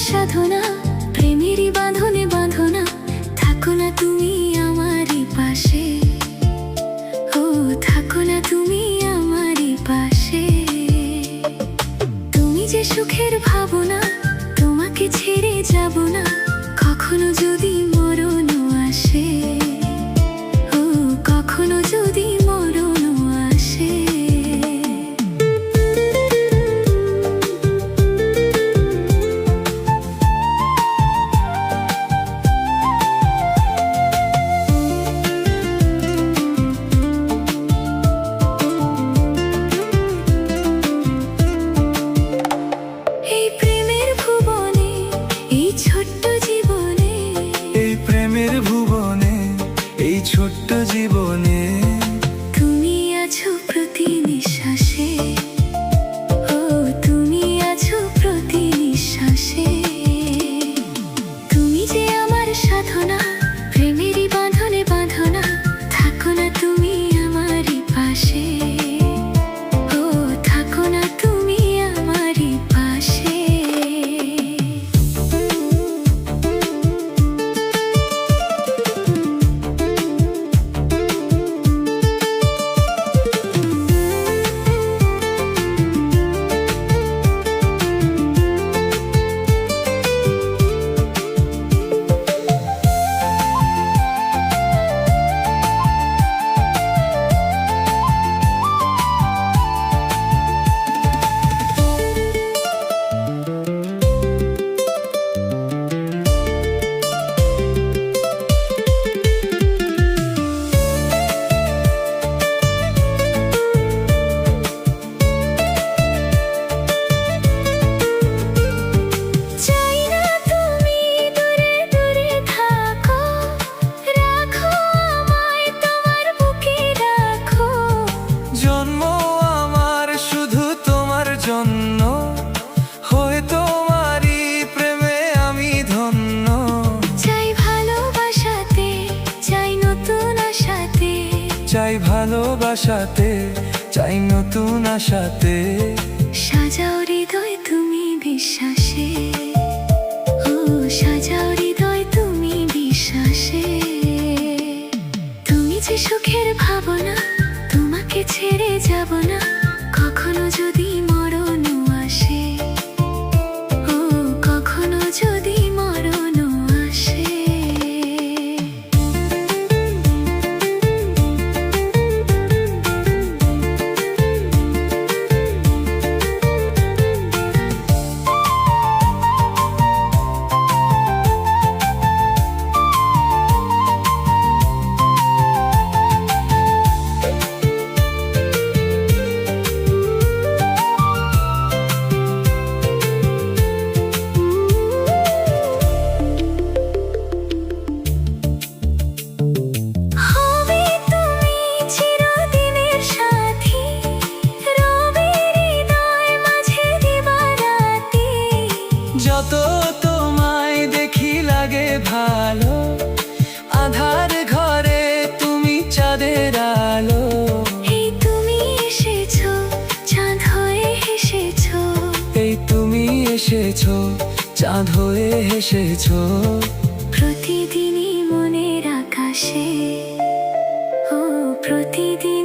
সাধনা, প্রেমেরই বাঁধনে বাঁধনা, থাকো না তুমি আমারই পাশে, ও থাকো না তুমি আমারই পাশে। তুমি যে সুখের ভাবনা, তোমাকে ছেড়ে যাব না কখনো যদি মরণও আসে, ও কখনো যদি মরণও আসে। এই প্রেমের ভুবনে, এই ছোট্ট জীবনে, এই প্রেমের ভুবনে, এই ছোট্ট জীবনে তুমি আছো প্রতি নিঃশ্বাসে, ও তুমি আছো প্রতি নিঃশ্বাসে। তুমি যে আমার সাধনা, প্রেমেরই বাঁধনে বাঁধনা, থাকো না তুমি আমারই পাশে, ও থাকো না তুমি আমারই পাশে। চাই না তুমি দূরে দূরে থাকো, রাখো আমায় তোমার বুকে রাখো। জন্ম আমার শুধু তোমার জন্য, হয়ে তোমারই প্রেমে আমি ধন্য। চাই ভালোবাসাতে, চাই নতুন আশাতে, চাই ভালোবাসাতে, চাই নতুন আশাতে। সাজাও হৃদয় তুমি বিশ্বাসে, ও সাজাও হৃদয় তুমি বিশ্বাসে। তুমি যে সুখের ভাবনা, তোমাকে ছেড়ে যাব না কখনো যদি মরণও আসে, ও কখনো যদি মরণও আসে। হবে তুমি চিরদিনের সাথী, রবে হৃদয় মাঝে দিবারাতি। যত তোমায় দেখি লাগে ভালো, আধার ঘরে তুমি চাঁদের আলো। এই তুমি এসেছো, চাঁদ হয়ে হেসেছো, এই তুমি এসেছো, চাঁদ হয়ে হেসেছো। প্রতিদিনই মনের আকাশে, ও প্রতিদিন